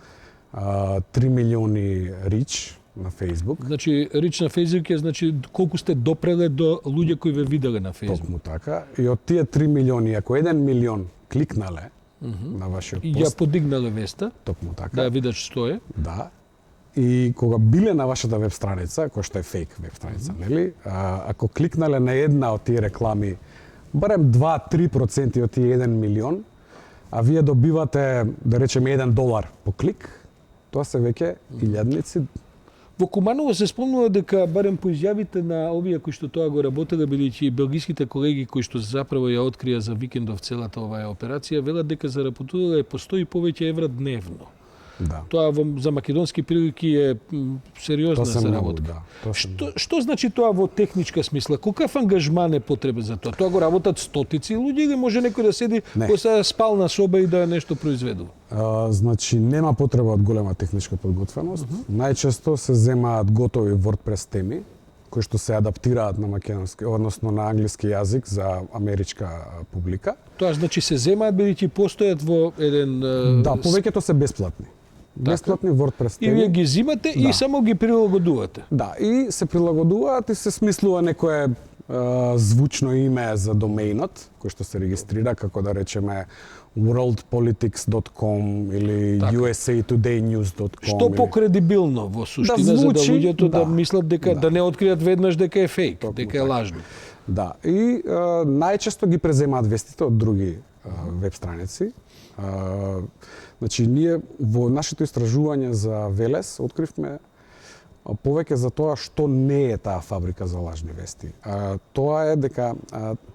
3 милиони рич на Facebook. Значи, рич на Facebook е значи колку сте допреле до луѓе кои ве виделе на Facebook. Токму така. И од тие 3 милиони, ако 1 милион кликнале на вашиот пост, ја подигнале веста. Токму така. Да видат што е. Да. И кога биле на вашата веб страница, која што е фейк веб страница, нели? Ако кликнале на една од тие реклами, барем 2-3% од тие 1 милион, а вие добивате, да речеме, $1 по клик, тоа се веќе илјадници. Во Куманово се спомнува дека, барем по изјавите на овие кои што тоа го работеле, бидејќи белгиските колеги кои што заправо ја открија за викендов целата оваа операција, велат дека заработувале по 100 и повеќе евра дневно. Да. Тоа за македонски прилики е сериозна заработка. Што значи тоа во техничка смисла? Каков ангажман е потребен за тоа? Тоа го работат стотици луѓе или може некој да седи во спална соба и да нешто произведува? Значи нема потреба од голема техничка подготвеност. Најчесто се земаат готови WordPress теми кои што се адаптираат на македонски, односно на англиски јазик за америчка публика. Тоа значи се земаат бидејќи постојат во еден Да, повеќето се бесплатни. Бесплатни WordPress теми. И вие ги зимате и само ги прилагодувате. Да, и се прилагодуваат и се смислува некое звучно име за домеинот, кој што се регистрира, како да речеме worldpolitics.com или usatoday.news.com. Што покредибилно во суштина за да луѓето да мислат дека да не откријат веднаш дека е фейк, дека е лажно. Да, и најчесто ги преземаат вестите од други веб страници. Значи, ние во нашето истражување за Велес откривме повеќе за тоа што не е таа фабрика за лажни вести. Тоа е дека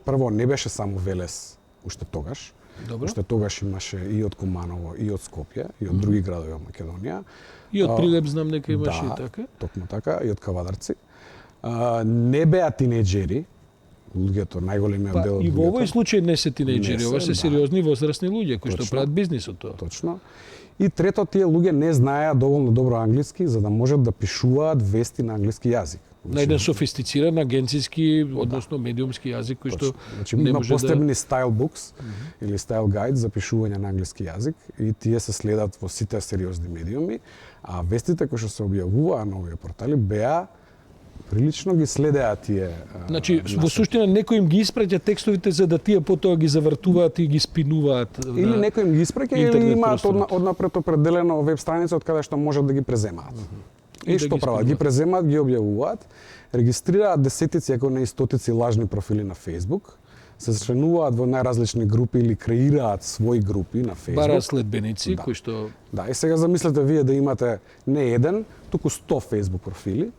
прво не беше само Велес уште тогаш. Добро. Уште тогаш имаше и од Куманово, и од Скопје, и од други градови во Македонија. И од Прилеп знам дека имаше и така. Токму така, и од Кавадарци. Не беа тинејџери, луѓето, најголемиот дел од луѓето. И во овој случај не се тинејџери, ова се сериозни возрастни луѓе кои што прават бизнис од тоа. Точно. И трето, тие луѓе не знаеа доволно добро англиски за да можат да пишуваат вести на англиски јазик. На еден софистициран агенцијски, односно медиумски јазик кој што не има може посебни style books или style guide за пишување на англиски јазик и тие се следат во сите сериозни медиуми, а вестите кои што се објавуваа на овие портали беа прилично ги следеа тие. Значи, во суштина некој им ги испраќа текстовите за да тие потоа ги завртуваат и ги спинуваат. Или некој им ги испраќа или имаат однапред определено веб страница од каде што можат да ги преземаат. И што прават? Ги преземаат, ги објавуваат, регистрираат десетици, ако не и стотици лажни профили на Facebook, се членуваат во најразлични групи или креираат своји групи на Facebook. Бараат следбеници кои што Да, и сега замислете вие да имате не еден, туку 100 Facebook профили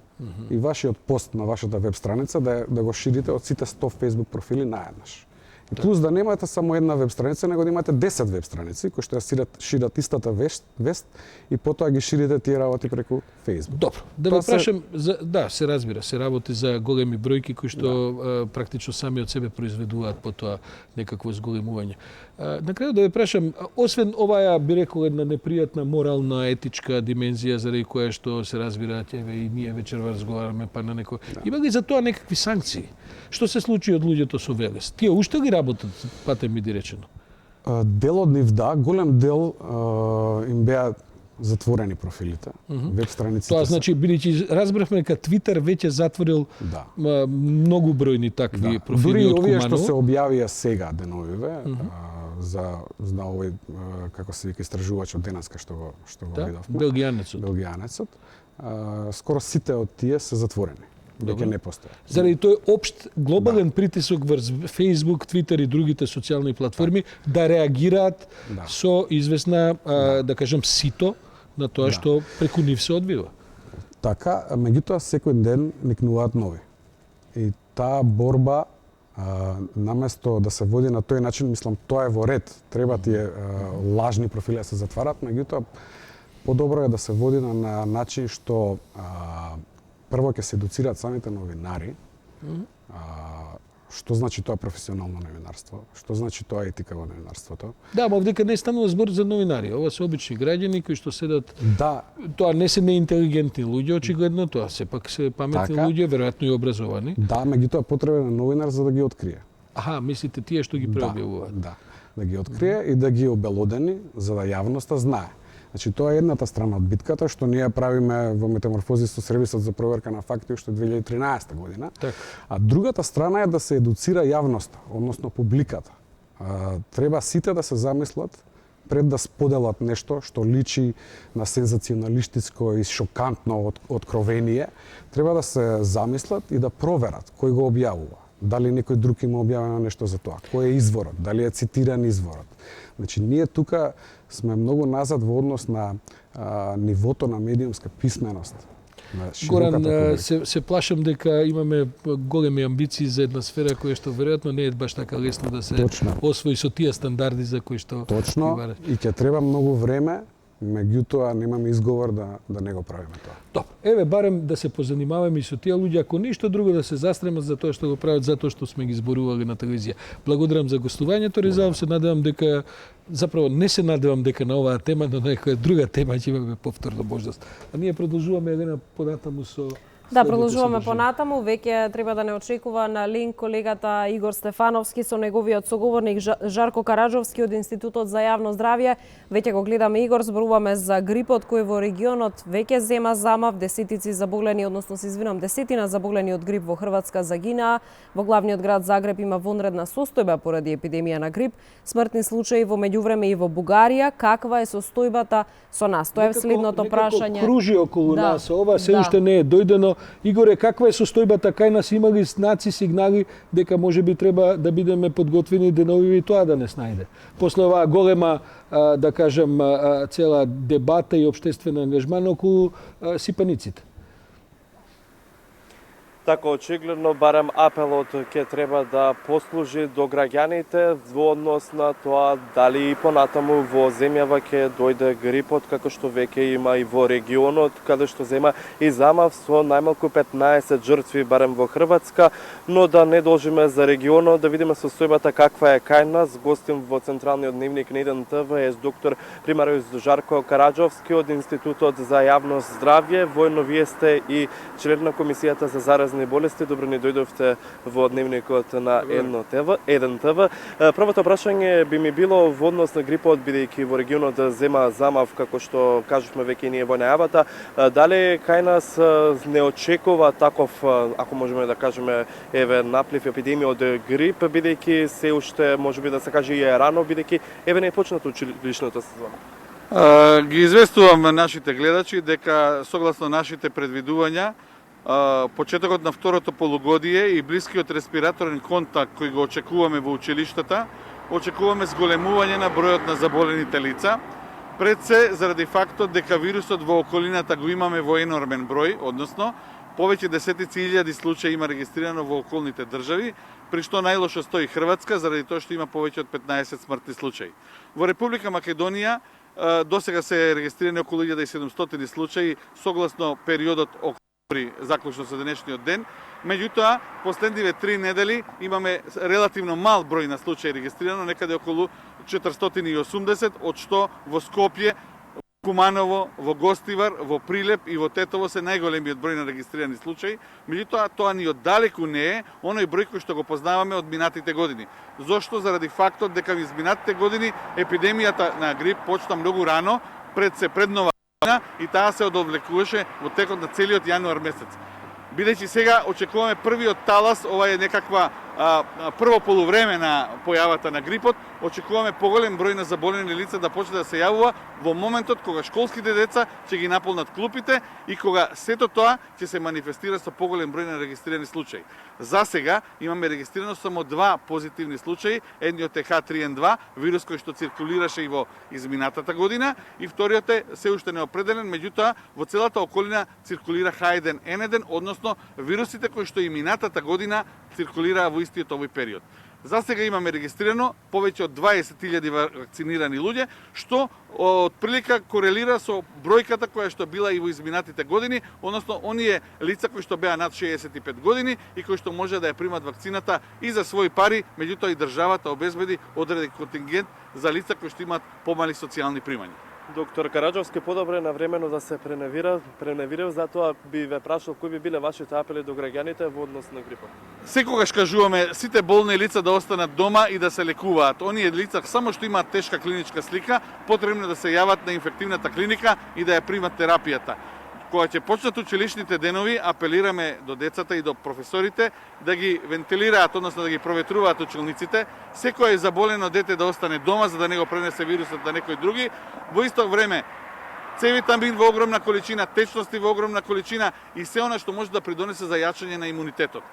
и вашиот пост на вашата веб страница да го ширите од сите 100 Facebook профили наеднаш. И плюс да немате само една веб страница, него да имате 10 веб страници кои што ја шират истата вест и потоа ги ширите тие работи преку Facebook. Добро, да ве прашам, да, се разбира, се работи за големи бројки кои што практично сами од себе произведуваат потоа некакво зголемување. На крајот да ве прашам, освен оваа би рекол една непријатна морална, етичка димензија заради која што се разбира еве и ние вечерва разговараме па на некој. Има ли за тоа некакви санкции? Што се случи од луѓето со Велес? Тие уште ги работат, пате ми диречено? Дел од нив да, голем дел им беа затворени профилите, веб страниците. Тоа значи бидејќи разбравме дека Твитер веќе затворил многу бројни такви профили од Куманово. Дури овие што се објавија сега деновиве за овој како се вика истражувач од денеска што го видовме. Белгијанецот. Скоро сите од тие се затворени. Веќе не постои. Заради тој општ глобален притисок врз Facebook, Twitter и другите социјални платформи да реагираат со известна, да кажем, сито на тоа што преку нив се одвива. Така, меѓутоа секој ден никнуваат нови. И таа борба наместо да се води на тој начин, мислам, тоа е во ред. Треба тие лажни профили да се затварат, меѓутоа подобро е да се води на начин што прво ќе се едуцираат самите новинари, што значи тоа професионално новинарство, што значи тоа етика во новинарството. Да, ма овдека не станува збор за новинари, ова се обични граѓани кои што седат. Да. Тоа не се неинтелигентни луѓе, очигледно тоа сепак се паметни луѓе, веројатно и образовани. Да, меѓутоа потребен е новинар за да ги открие. Аха, мислите тие што ги преобјавуваат. Да ги открие и да ги обелодени за да јавноста знае. Значи, тоа е едната страна од битката, што ние правиме во Метаморфози со сервисот за проверка на факти уште 2013 година. Так. А другата страна е да се едуцира јавноста, односно публиката. Треба сите да се замислат пред да споделат нешто што личи на сензационалистичко и шокантно откровение. Треба да се замислат и да проверат кој го објавува. Дали некој друг има објавено нешто за тоа? Кој е изворот? Дали е цитиран изворот? Значи, ние тука сме многу назад во однос на нивото на медиумска писменост. Горан, се плашам дека имаме големи амбиции за една сфера која што веројатно не е баш така лесно да се освои со тие стандарди за кои што Точно, и ќе треба многу време меѓутоа немаме изговор да не го правиме тоа. Добро, еве барем да се позанимаваме и со тие луѓе, ако ништо друго да се застремат за тоа што го прават, затоа што сме ги зборували на телевизија. Благодарам за гостувањето, Ризалов, се надевам дека не се надевам дека на оваа тема, но на некоја друга тема ќе имаме повторно можност. А ние продолжуваме Елена понатаму со Да, продолжуваме понатаму. Веќе треба да не очекува на линк колегата Игор Стефановски со неговиот соговорник Жарко Караджовски од Институтот за јавно здравје. Веќе го гледаме Игор, зборуваме за грипот кој во регионот веќе зема замав, десетина заболени од грип во Хрватска загинаа. Во главниот град Загреб има вонредна состојба поради епидемија на грип. Смртни случаи во меѓувреме и во Бугарија. Каква е состојбата со нас? Тоа е следното прашање. Некако кружи околу нас, ова се уште не е дојдено. Игоре, каква е состојбата кај нас? Имали знаци, сигнали дека можеби треба да бидеме подготвени денови и тоа да не снајде. После оваа голема, да кажем, цела дебата и обштествен ангажман околу сипаниците. Така, очигледно, барем апелот ќе треба да послужи до граѓаните во однос на тоа дали и понатаму во земјава ќе дојде грипот, како што веќе има и во регионот, каде што зема и замав со најмалку 15 жртви барем во Хрватска, но да не должиме за регионот, да видиме состојбата каква е кај нас. Гостим во Централниот дневник на 1 ТВ е доктор примариус Жарко Караджовски од Институтот за јавно здравје. Воедно вие сте и член на Комисијата за заразни болести. Добро ни дојдовте во дневникот на 1 ТВ. Првото прашање би ми било во однос на грипот, бидејќи во регионот зема замав, како што кажувме веќе ние во најавата. Дали кај нас не очекува таков, ако можеме да кажеме, наплив епидемија од грип, бидејќи се уште можеби да се каже и е рано, бидејќи не е почната училишната сезона? Ги известувам нашите гледачи дека согласно нашите предвидувања почетокот на второто полугодие и блискиот респираторен контакт кој го очекуваме во училиштата, очекуваме зголемување на бројот на заболените лица, пред се заради фактот дека вирусот во околината го имаме во енормен број, односно повеќе десетици илјади случаи има регистрирано во околните држави, при што најлошо стои Хрватска заради тоа што има повеќе од 15 смртни случаи. Во Република Македонија досега се регистрирани околу 1700 случаи согласно периодот заклучно со денешниот ден. Меѓутоа, последниве 3 недели имаме релативно мал број на случаи регистрирано, некаде околу 480, од што во Скопје, Куманово, во Гостивар, во Прилеп и во Тетово се најголемиот број на регистрирани случаи. Меѓутоа, тоа ни оддалеку не е оној број кој што го познаваме од минатите години. Зошто? Заради фактот дека из минатите години епидемијата на грип почна многу рано, пред нова и таа се одовлекуваше во текот на целиот јануар месец. Бидејќи сега очекуваме првиот талас, ова е некаква прво полувреме на појавата на грипот, очекуваме поголем број на заболени лица да почне да се јавува во моментот кога школските деца ќе ги наполнат клупите и кога сето тоа ќе се манифестира со поголем број на регистрирани случаи. За сега имаме регистрирано само 2 позитивни случаи, едниот е H3N2, вирус кој што циркулираше и во изминатата година, и вториот е се уште неопределен, меѓутоа во целата околина циркулира H1N1, односно вирусите кои што и минатата година циркулираа во истиот овој период. За сега имаме регистрирано повеќе од 20.000 вакцинирани луѓе, што отприлика корелира со бројката која што била и во изминатите години, односно оние лица кои што беа над 65 години и кои што може да ја примат вакцината и за своји пари, меѓутоа и државата обезбеди одреден контингент за лица кои што имаат помали социјални примања. Доктор Караджовски, подобро е навремено да се преневирав, затоа би ве прашал кои би биле вашите апели до граѓаните во однос на грипот. Секогаш кажуваме сите болни лица да останат дома и да се лекуваат. Оние лица само што имаат тешка клиничка слика, потребно да се јават на инфективната клиника и да ја примат терапијата. Кога ќе почнат училишните денови, апелираме до децата и до професорите да ги вентилираат, односно да ги проветруваат училниците. Секој заболено дете да остане дома за да не го пренесе вирусот на некој други. Во исто време, C-витамин во огромна количина, течности во огромна количина и се она што може да придонесе за јачање на имунитетот.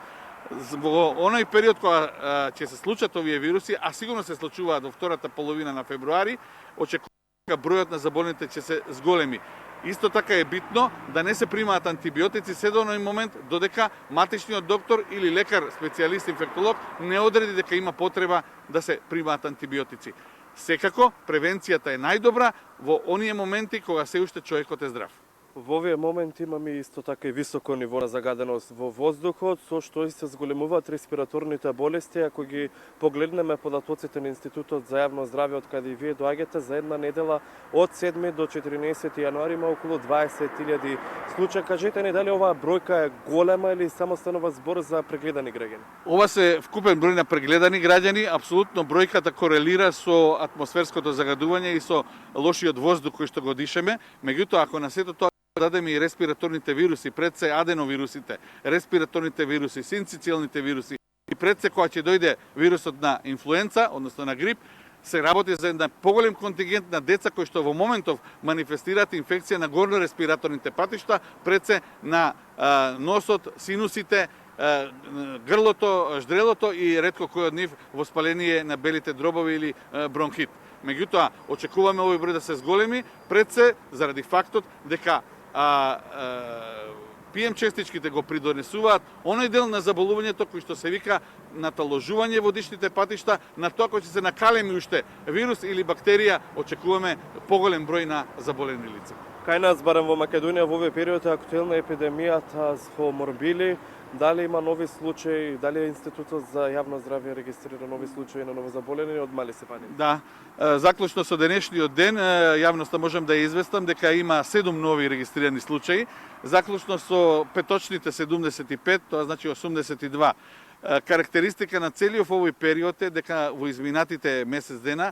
Во оној период кога ќе се случат овие вируси, а сигурно се случуваат во втората половина на февруари, очекуваме бројот на заболените ќе се зголеми. Исто така е битно да не се примаат антибиотици се до оној момент додека матичниот доктор или лекар специјалист инфектолог не одреди дека има потреба да се примаат антибиотици. Секако, превенцијата е најдобра во оние моменти кога се уште човекот е здрав. Во овие моменти имаме исто така и високо ниво на загаденост во воздухот, со што и се зголемуваат респираторните болести. Ако ги погледнеме податоците на Институтот за јавно здравје, од каде и вие доаѓате, за една недела од 7 до 14 јануари има околу 20.000 случаи. Кажете ни дали оваа бројка е голема или само станува збор за прегледани граѓани? Ова се вкупен број на прегледани граѓани, апсолутно бројката корелира со атмосферското загадување и со лошиот воздух кој што го дишеме. Меѓутоа, ако на сето тоа дадеме и респираторните вируси, пред се аденовирусите, респираторните вируси, синцицилните вируси и пред се кога ќе дојде вирусот на инфлуенца, односно на грип, се работи за една поголем контингент на деца кои што во моментов манифестираат инфекција на горно респираторните патишта, пред се на носот, синусите, грлото, ждрелото и ретко кој од нив воспаление на белите дробови или бронхит. Меѓутоа, очекуваме овој број да се зголеми, пред се заради фактот дека PM честичките го придонесуваат оној дел на заболувањето кој што се вика наталожување во дишните патишта, на тоа кој ќе се накалеми уште вирус или бактерија, очекуваме поголем број на заболени лица. Кај нас, барем во Македонија, во овој период е актуелна епидемијата со морбили. Дали има нови случаи, дали Институтот за јавно здравје регистрира нови случаи на новозаболени од мали сепаници? Да, заклучно со денешниот ден, јавноста можам да ја известам дека има 7 нови регистрирани случаи, заклучно со петочните 75, тоа значи 82. Карактеристика на целиот овој период е дека во изминатите месец дена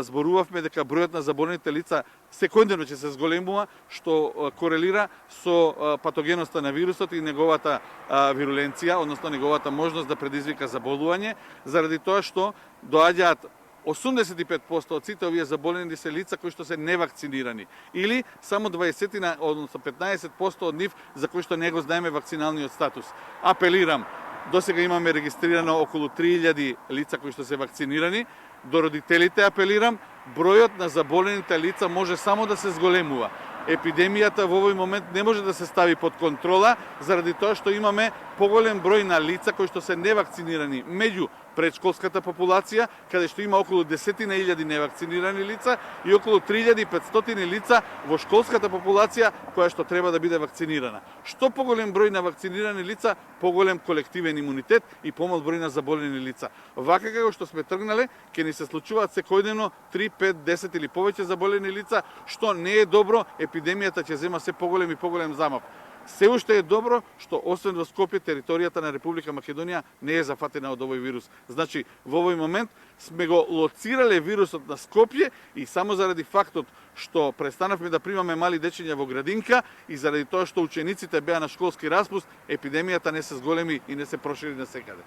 зборувавме дека бројот на заболените лица секојдневно ќе се зголемува, што корелира со патогеноста на вирусот и неговата вируленција, односно неговата можност да предизвика заболување, заради тоа што доаѓаат 85% од сите овие заболени се лица кои што се невакцинирани или само 20, односно 15% од нив за кои што не го знаеме вакциналниот статус. Апелирам, досега имаме регистрирано околу 3000 лица кои што се вакцинирани. До родителите апелирам, бројот на заболените лица може само да се зголемува. Епидемијата во овој момент не може да се стави под контрола, заради тоа што имаме поголем број на лица кои што се невакцинирани меѓу предшколската популација, каде што има околу 10.000 невакцинирани лица и околу 3.500 лица во школската популација која што треба да биде вакцинирана. Што поголем број на вакцинирани лица, поголем колективен имунитет и помал број на заболени лица. Вака како што сме тргнале, ќе ни се случуваат секојдневно 3, 5, 10 или повеќе заболени лица, што не е добро, епидемијата ќе зема се поголем и поголем замав. Се уште е добро што освен во Скопје, територијата на Република Македонија не е зафатена од овој вирус. Значи, во овој момент сме го лоцирале вирусот на Скопје и само заради фактот што престанавме да примаме мали дечиња во градинка и заради тоа што учениците беа на школски распуст, епидемијата не се зголеми и не се прошири насекаде.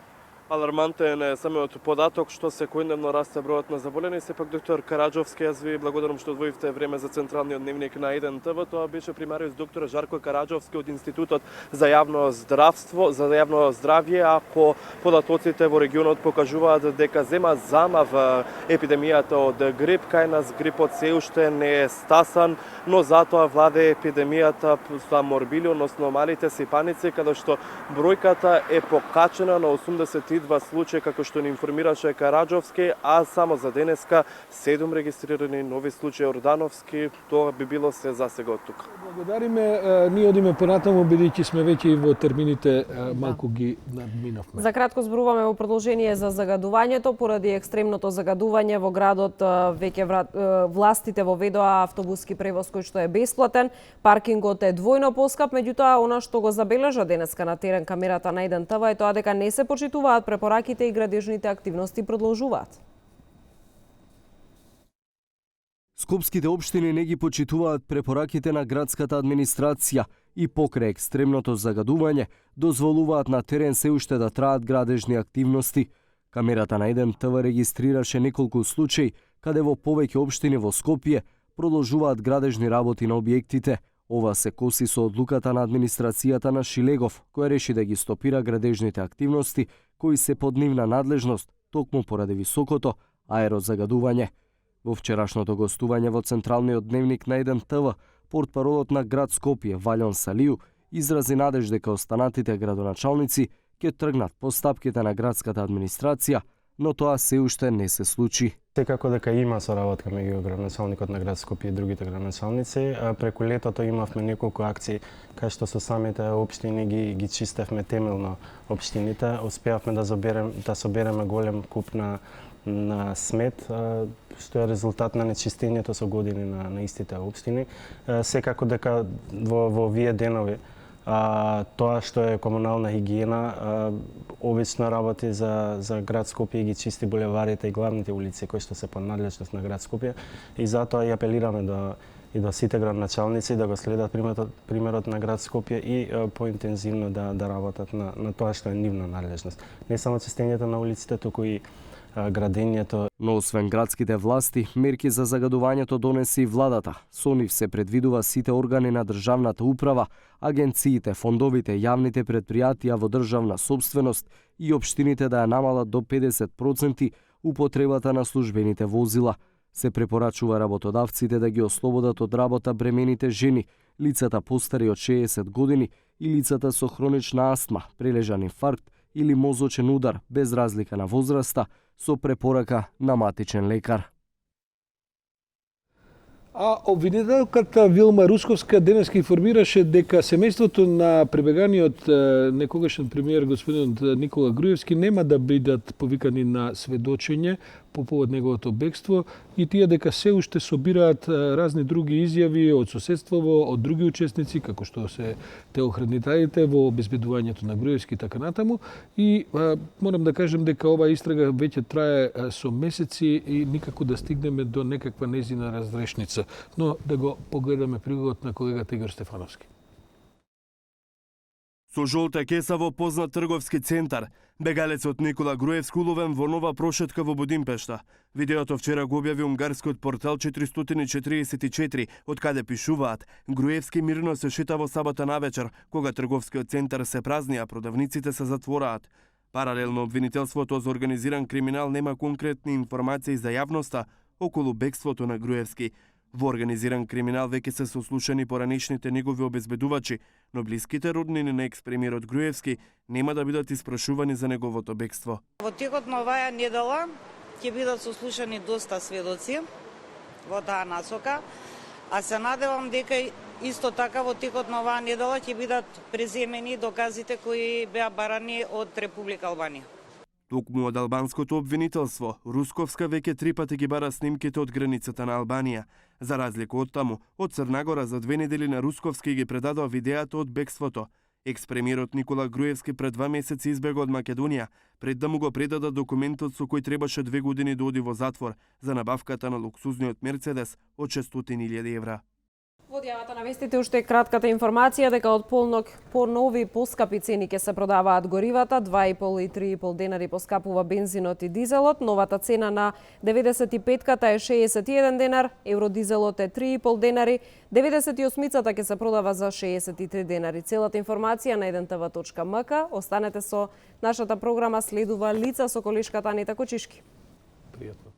Алармантен е самиот податок што секојдневно расте бројот на заболени. Сепак, доктор Караджовски, јас ви благодарам што одвоивте време за централниот дневник на 1 ТВ. Тоа беше примариус доктор Жарко Караджовски од Институтот за јавно здравје, ако податоците во регионот покажуваат дека зема замав епидемијата од грип, кај нас грипот се уште не е стасан, но затоа владе епидемијата за морбили, односно малите сипаници, каде што бројката е покачена на 82 случаи, како што ни информираше Караджовски, а само за денеска 7 регистрирани нови случаи. Ордановски, тоа би било се за сега од тука. Благодариме, ние одиме понатаму, бидејќи сме веќе и во термините малку ги надминавме. За кратко зборуваме во продолжение за загадувањето. Поради екстремното загадување во градот, веќе властите воведоа автобуски превоз кој што е бесплатен. Паркингот е двојно поскап, меѓутоа она што го забележа денеска на терен камерата на 1 ТВ е тоа дека не се почитуваат препораките и градежните активности продолжуваат. Скопските општини не ги почитуваат препораките на градската администрација и покрај екстремното загадување дозволуваат на терен се уште да траат градежни активности. Камерата на 1 ТВ регистрираше неколку случаи каде во повеќе општини во Скопје продолжуваат градежни работи на објектите. Ова се коси со одлуката на администрацијата на Шилегов, која реши да ги стопира градежните активности кои се под нивна надлежност, токму поради високото аерозагадување. Во вчерашното гостување во Централниот дневник на 1 ТВ, портпаролот на град Скопје Валјон Салију изрази надеж дека останатите градоначалници ќе тргнат по стапките на градската администрација, но тоа се уште не се случи. Секако дека има соработка меѓу градоначалникот на град Скопје и другите градоначалници. Преку летото имавме неколку акции кај што со самите општини ги чистевме темелно општините. Успеавме да собереме голем куп на смет, што е резултат на нечистењето со години на истите општини. Секако дека во овие денови тоа што е комунална хигиена обично работи за град Скопје и ги чисти булеварите и главните улици кои што се под надлежност на град Скопје, и затоа и апелираме до сите градоначалници да го следат примерот на град Скопје и поинтензивно да работат на тоа што е нивна надлежност. Не само чистењето на улиците, туку и градењето. Но освен градските власти, мерки за загадувањето донесе и владата. Со нив се предвидува сите органи на државната управа, агенциите, фондовите, јавните предпријатија во државна собственост и општините да ја намалат до 50% употребата на службените возила. Се препорачува работодавците да ги ослободат од работа бремените жени, лицата постари од 60 години и лицата со хронична астма, прележан инфаркт или мозочен удар без разлика на возраста, со препорака на матичен лекар. А обвинителката Вилма Русковска денеска информираше дека семејството на пребеганиот некогашен премиер господинот Никола Груевски нема да бидат повикани на сведочење по повод неговото бегство и тие дека се уште собираат разни други изјави од соседството, од други учесници, како што се теохранителите во обезбедувањето на Груевски и така натаму. И морам да кажем дека оваа истрага веќе трае со месеци и никако да стигнеме до некаква незина разрешница. Но да го погледаме прилогот на колегата Игор Стефановски. Со жолта кеса во познат трговски центар, бегалецот Никола Груевски уловен во нова прошетка во Будимпешта. Видеото вчера го објави унгарскиот портал 444, од каде пишуваат: Груевски мирно се шета во сабота навечер, кога трговскиот центар се празни, а продавниците се затвораат. Паралелно обвинителството за организиран криминал нема конкретни информации за јавноста околу бегството на Груевски. Во организиран криминал веќе се сослушани поранешните негови обезбедувачи, но блиските роднини на екс-премиерот Груевски нема да бидат испрашувани за неговото бегство. Во текот на оваа недела ќе бидат сослушани доста сведоци во таа насока, а се надевам дека исто така во текот на оваа недела ќе бидат преземени доказите кои беа барани од Република Албанија. Токму од албанското обвинителство, Русковска веќе 3 пати ги бара снимките од границата на Албанија. За разлика од таму, од Црна Гора за 2 недели на Русковски ги предадоа видеата од бегството. Екс-премиерот Никола Груевски пред 2 месеци избега од Македонија, пред да му го предадат документот со кој требаше 2 години да оди во затвор за набавката на луксузниот Мерцедес од 600.000 евра. Во одјавата на вестите уште кратката информација дека од полнок по нови поскапи цени ќе се продаваат горивата, 2,5 и 3,5 денари поскапува бензинот и дизелот, новата цена на 95-ката е 61 денар, евродизелот е 3,5 денари, 98-цата ќе се продава за 63 денари. Целата информација на 1tv.mk. Останете со нашата програма, следува Лица со колешката Анита Кочишки. Пријатно.